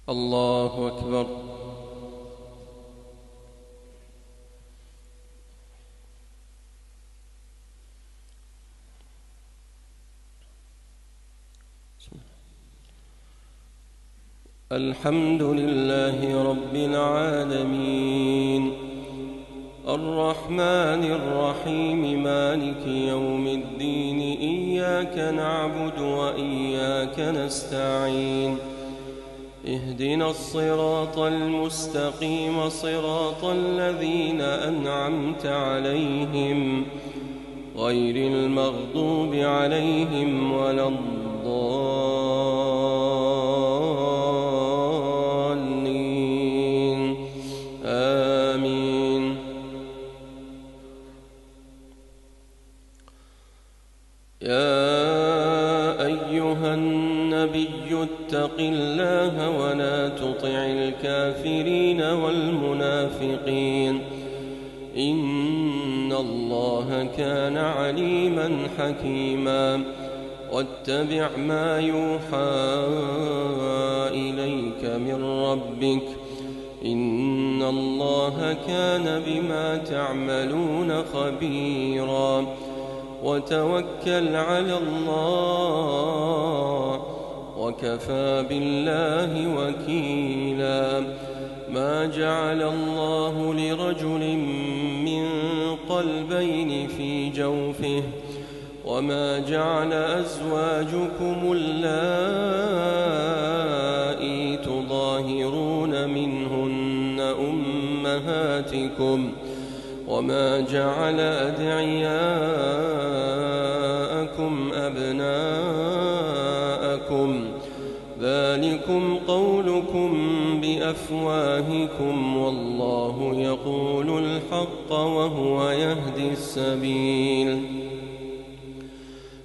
الله أكبر. الحمد لله رب العالمين، الرحمن الرحيم، مالك يوم الدين، إياك نعبد وإياك نستعين، اهدنا الصراط المستقيم، صراط الذين أنعمت عليهم غير المغضوب عليهم ولا الضالين، آمين. يا أيها النبي اتق الله ولا تطع الكافرين والمنافقين، إن الله كان عليما حكيما. واتبع ما يوحى إليك من ربك، إن الله كان بما تعملون خبيرا. وتوكل على الله وكفى بالله وكيلا. ما جعل الله لرجل من قلبين في جوفه، وما جعل أزواجكم اللائي تظاهرون منهن أمهاتكم، وما جعل أدعياءكم أبناءكم، ذلكم قولكم بأفواهكم، والله يقول الحق وهو يهدي السبيل.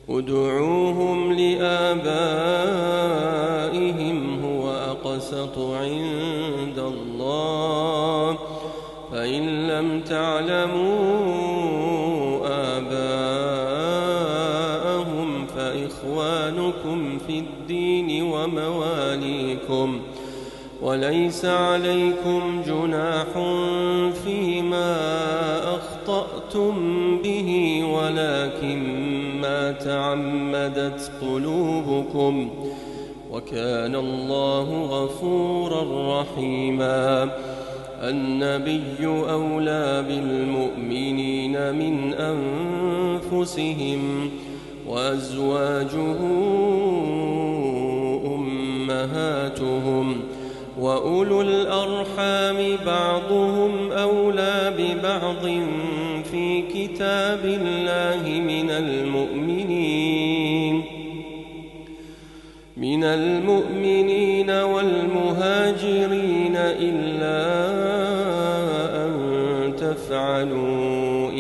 ادعوهم لآبائهم هو أقسط عند الله، فإن لم تعلموا آباءهم فإخوانكم في الدين ومواليكم، وليس عليكم جناح فيما أخطأتم به، ولكن ما تعمدت قلوبكم، وكان الله غفورا رحيما. النبي أولى بالمؤمنين من أنفسهم، وأزواجه أمهاتهم، وأولو الأرحام بعضهم أولى ببعض في كتاب الله من المؤمنين والمهاجرين، إلا أن تفعلوا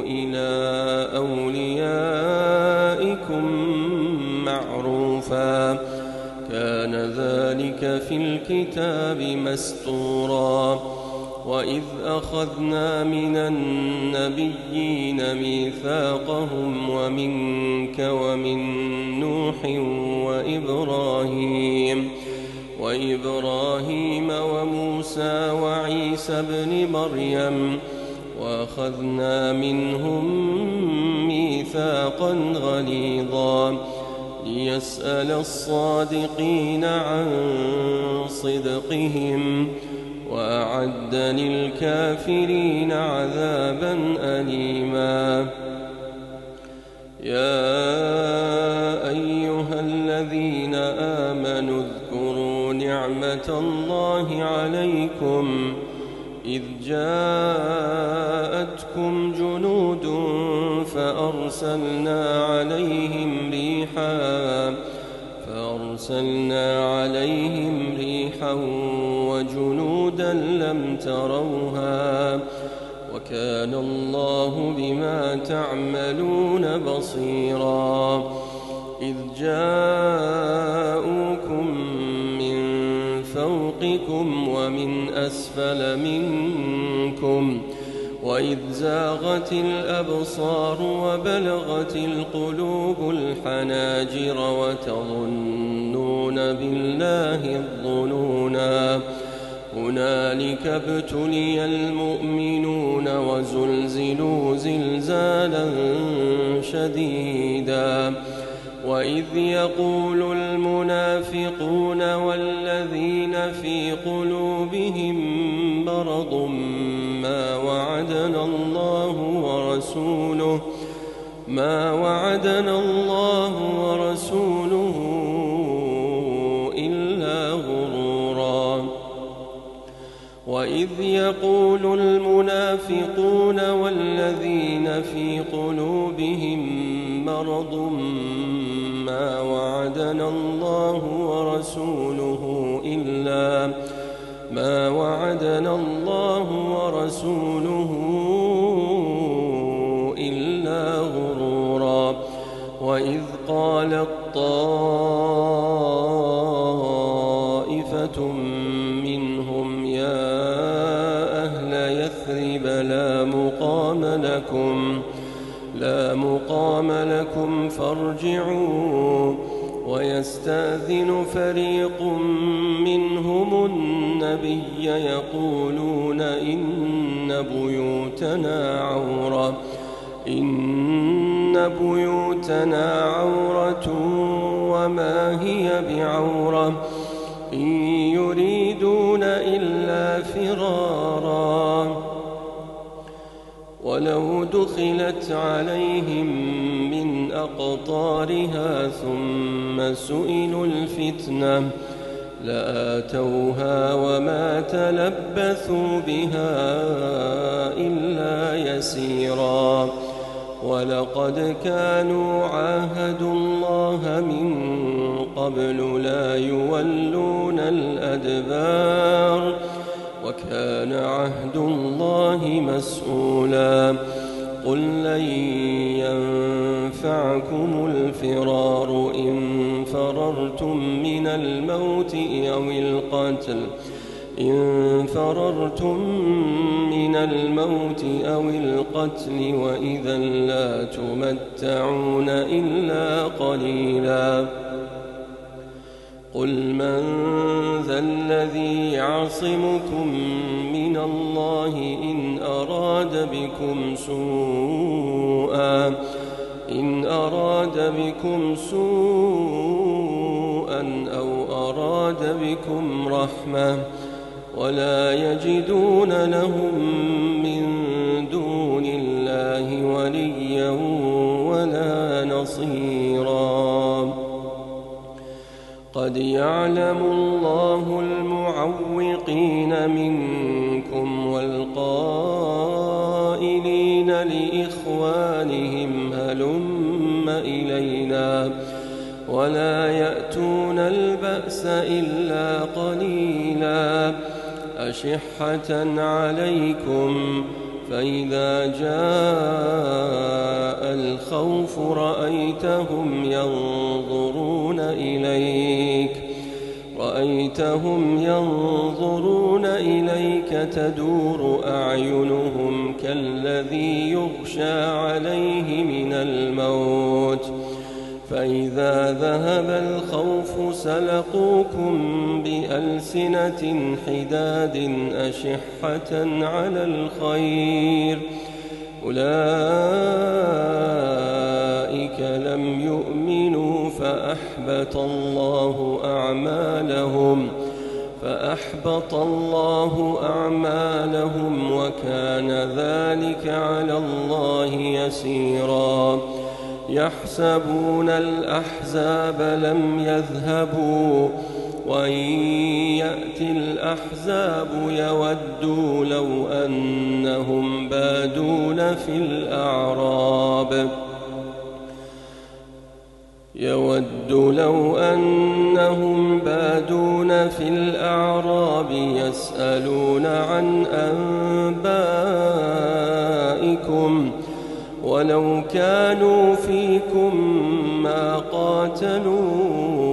إلى أوليائكم معروفا، كان ذلك في الكتاب مسطورا. وإذ أخذنا من النبيين ميثاقهم ومنك ومن نوح وإبراهيم وموسى وعيسى ابن مريم، وأخذنا منهم ميثاقا غليظا، ليسأل الصادقين عن صدقهم، وأعد للكافرين عذابا أليما. يا أيها الذين آمنوا اذكروا نعمة الله عليكم، إذ جاءتكم جنود فأرسلنا عليهم ريحا وجنودا لم تروها، وكان الله بما تعملون بصيرا. إذ جاءوكم من فوقكم ومن أسفل منكم وإذ زاغت الأبصار وبلغت القلوب الحناجر وتظنون بالله الظنونا هنالك ابتلي المؤمنون وزلزلوا زلزالا شديدا وإذ يقول المنافقون والذين في قلوبهم مرض ما وعدنا الله ورسوله إلا غرورا وإذ يقول المنافقون والذين في قلوبهم مرض ما وعدنا الله ورسوله إلا غرورا وإذ قالت طائفة منهم يا أهل يثرب لا مقام لكم فارجعوا ويستأذن فريق منهم النبي يقولون إن بيوتنا عورة وما هي بعورة إن يريدون إلا فرارا ولو دخلت عليهم من أقطارها ثم سئلوا الفتنة لآتوها وما تلبثوا بها إلا يسيرا ولقد كانوا عاهدوا الله من قبل لا يولون الأدبار وكان عهد الله مسؤولا قل لن ينفعكم الفرار إن فررتم من الموت أو القتل وإذا لا تمتعون إلا قليلا قل من ذا الذي يعصمكم من الله إن أراد بكم سوءا أو أراد بكم رحمة ولا يجدون لهم من دون الله وليا ولا نصيرا قد يعلم الله المعوقين منكم والقائلين لإخوانهم هلم إلينا ولا يأتون البأس إلا قليلا أشحة عليكم فإذا جاء الخوف رأيتهم ينظرون إليك تدور أعينهم كالذي يغشى عليه من الموت فإذا ذهب الخوف سلقوكم بألسنة حداد أشحة على الخير أولئك لم يؤمنوا فأحبط الله أعمالهم وكان ذلك على الله يسيرا يحسبون الأحزاب لم يذهبوا وإن يأتي الأحزاب يودوا لو أنهم بادون في الأعراب يسألون عن أنبائكم ولو كانوا فيكم ما قاتلوا